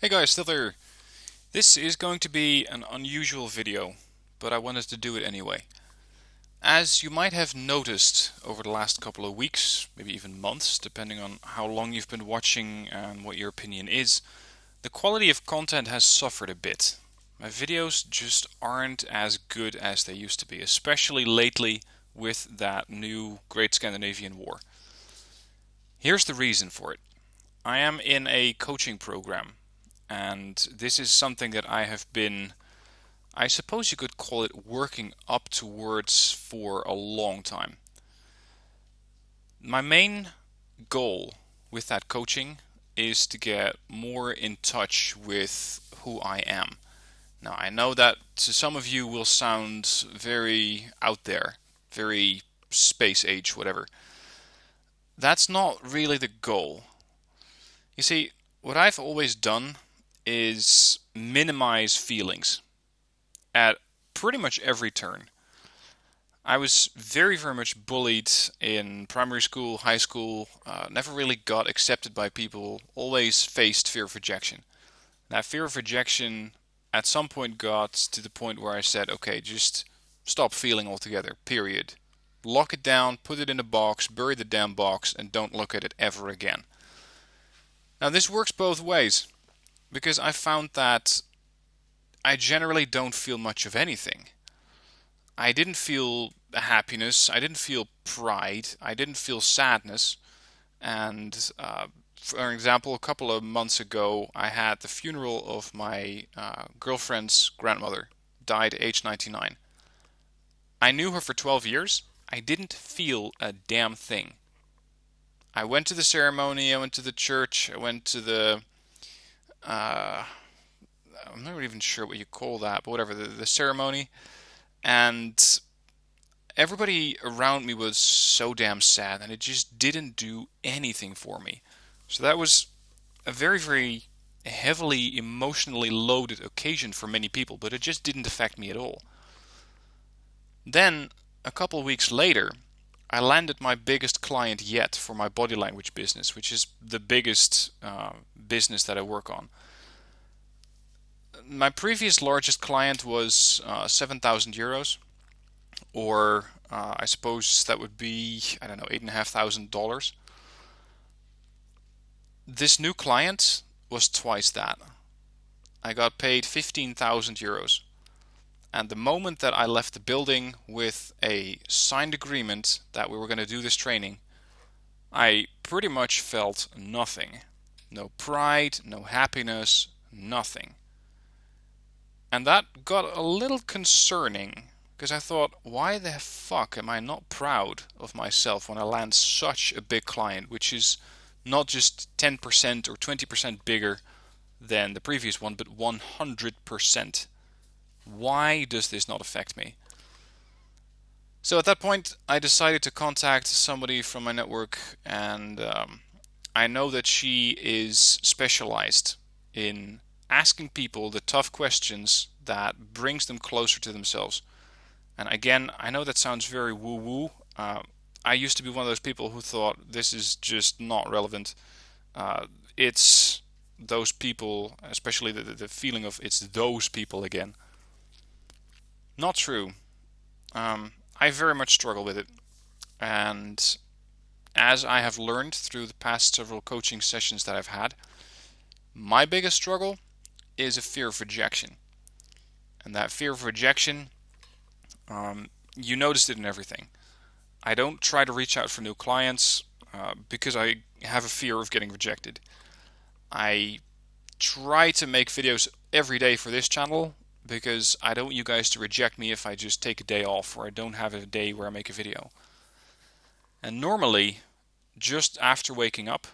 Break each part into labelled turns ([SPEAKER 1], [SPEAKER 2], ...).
[SPEAKER 1] Hey guys, still there. This is going to be an unusual video, but I wanted to do it anyway. As you might have noticed over the last couple of weeks, maybe even months, depending on how long you've been watching and what your opinion is, the quality of content has suffered a bit. My videos just aren't as good as they used to be, especially lately with that new Great Scandinavian War. Here's the reason for it. I am in a coaching program, and this is something that I have been, I suppose you could call it, working up towards for a long time. My main goal with that coaching is to get more in touch with who I am. Now, I know that to some of you will sound very out there, very space age, whatever. That's not really the goal. You see, what I've always done is minimize feelings at pretty much every turn. I was very, very much bullied in primary school, high school, never really got accepted by people, always faced fear of rejection. That fear of rejection at some point got to the point where I said, okay, just stop feeling altogether, period. Lock it down, put it in a box, bury the damn box, and don't look at it ever again. Now, this works both ways, because I found that I generally don't feel much of anything. I didn't feel happiness, I didn't feel pride, I didn't feel sadness, and for example, a couple of months ago, I had the funeral of my girlfriend's grandmother, died at age 99. I knew her for 12 years, I didn't feel a damn thing. I went to the ceremony, I went to the church, I went to the I'm not even sure what you call that, but whatever, the ceremony. And everybody around me was so damn sad, and it just didn't do anything for me. So that was a very, very heavily emotionally loaded occasion for many people, but it just didn't affect me at all. Then, a couple of weeks later, I landed my biggest client yet for my body language business, which is the biggest business that I work on. My previous largest client was 7,000 euros, or I suppose that would be, I don't know, $8,500. This new client was twice that. I got paid 15,000 euros. And the moment that I left the building with a signed agreement that we were going to do this training, I pretty much felt nothing. No pride, no happiness, nothing. And that got a little concerning, because I thought, why the fuck am I not proud of myself when I land such a big client, which is not just 10% or 20% bigger than the previous one, but 100%. Why does this not affect me? So at that point, I decided to contact somebody from my network, and I know that she is specialized in asking people the tough questions that brings them closer to themselves. And again, I know that sounds very woo-woo. I used to be one of those people who thought this is just not relevant. It's those people, especially the feeling of it's those people again. Not true. I very much struggle with it. And as I have learned through the past several coaching sessions that I've had, my biggest struggle is a fear of rejection. And that fear of rejection, you noticed it in everything. I don't try to reach out for new clients because I have a fear of getting rejected. I try to make videos every day for this channel because I don't want you guys to reject me if I just take a day off or I don't have a day where I make a video. And normally, just after waking up,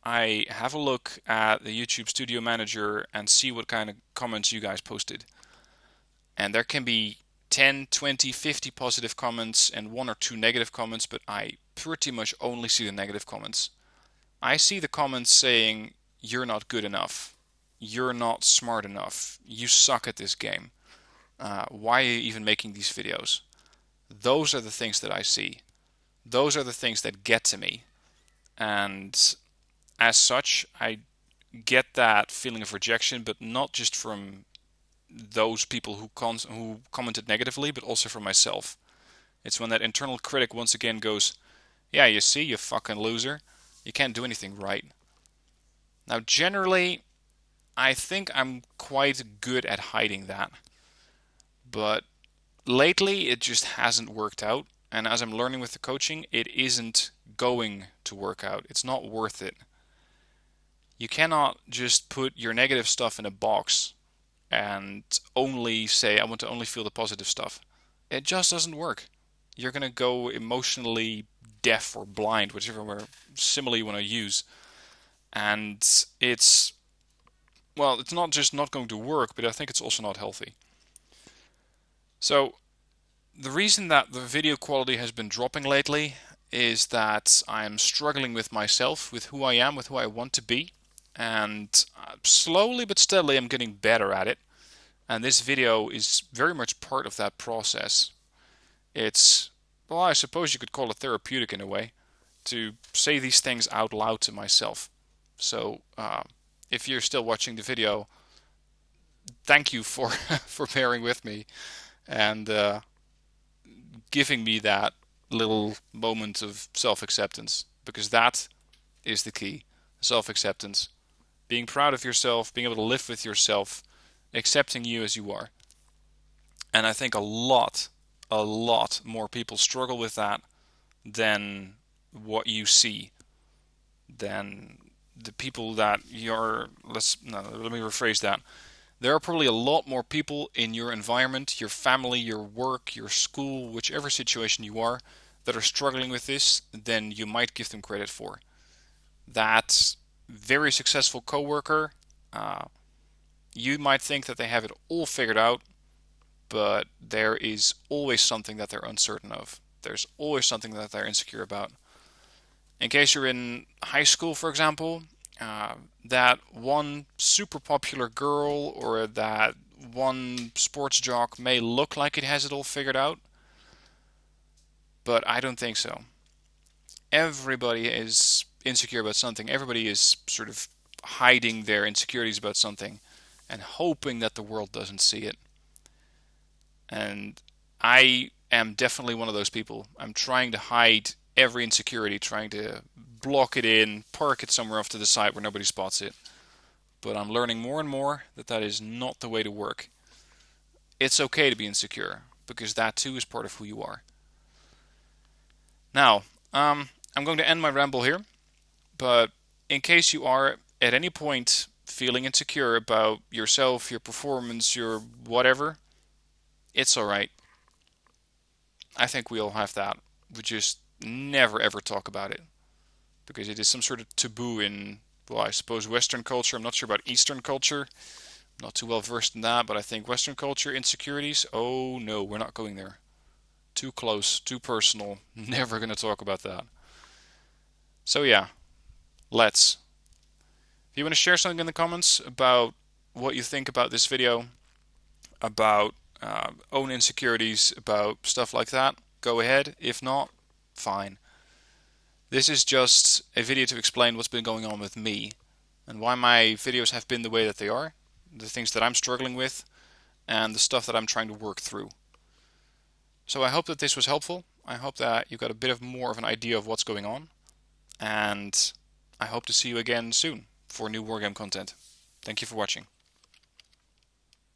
[SPEAKER 1] I have a look at the YouTube Studio Manager and see what kind of comments you guys posted. And there can be 10, 20, 50 positive comments and 1 or 2 negative comments, but I pretty much only see the negative comments. I see the comments saying, you're not good enough, you're not smart enough, you suck at this game, why are you even making these videos? Those are the things that I see. Those are the things that get to me. And as such, I get that feeling of rejection, but not just from those people who commented negatively, but also from myself. It's when that internal critic once again goes, yeah, you see, you fucking loser. You can't do anything right. Now, generally, I think I'm quite good at hiding that. But lately, it just hasn't worked out. And as I'm learning with the coaching, it isn't going to work out. It's not worth it. You cannot just put your negative stuff in a box and only say, I want to only feel the positive stuff. It just doesn't work. You're going to go emotionally deaf or blind, whichever simile you want to use. And it's not just not going to work, but I think it's also not healthy. So, the reason that the video quality has been dropping lately is that I'm struggling with myself, with who I am, with who I want to be. And slowly but steadily, I'm getting better at it. And this video is very much part of that process. It's, well, I suppose you could call it therapeutic in a way, to say these things out loud to myself. So, if you're still watching the video, thank you for for bearing with me and giving me that little moment of self-acceptance, because that is the key. Self-acceptance. Being proud of yourself, being able to live with yourself, accepting you as you are. And I think a lot more people struggle with that than what you see, than the people that you're, let me rephrase that. There are probably a lot more people in your environment, your family, your work, your school, whichever situation you are, that are struggling with this than you might give them credit for. That very successful coworker, you might think that they have it all figured out, but there is always something that they're uncertain of. There's always something that they're insecure about. In case you're in high school, for example, that one super popular girl or that one sports jock may look like it has it all figured out, but I don't think so. Everybody is insecure about something. Everybody is sort of hiding their insecurities about something and hoping that the world doesn't see it. And I am definitely one of those people. I'm trying to hide every insecurity, trying to block it in, park it somewhere off to the side where nobody spots it. But I'm learning more and more that that is not the way to work. It's okay to be insecure, because that too is part of who you are. Now, I'm going to end my ramble here, but in case you are at any point feeling insecure about yourself, your performance, your whatever, it's alright. I think we all have that. We just never ever talk about it, because it is some sort of taboo in, well, I suppose Western culture. I'm not sure about Eastern culture. I'm not too well versed in that, but I think Western culture, insecurities, oh no, we're not going there. Too close, too personal, never going to talk about that. So yeah, let's. If you want to share something in the comments about what you think about this video, about own insecurities, about stuff like that, go ahead. If not, fine. This is just a video to explain what's been going on with me and why my videos have been the way that they are, the things that I'm struggling with, and the stuff that I'm trying to work through. So I hope that this was helpful. I hope that you got a bit of more of an idea of what's going on, and I hope to see you again soon for new wargame content. Thank you for watching.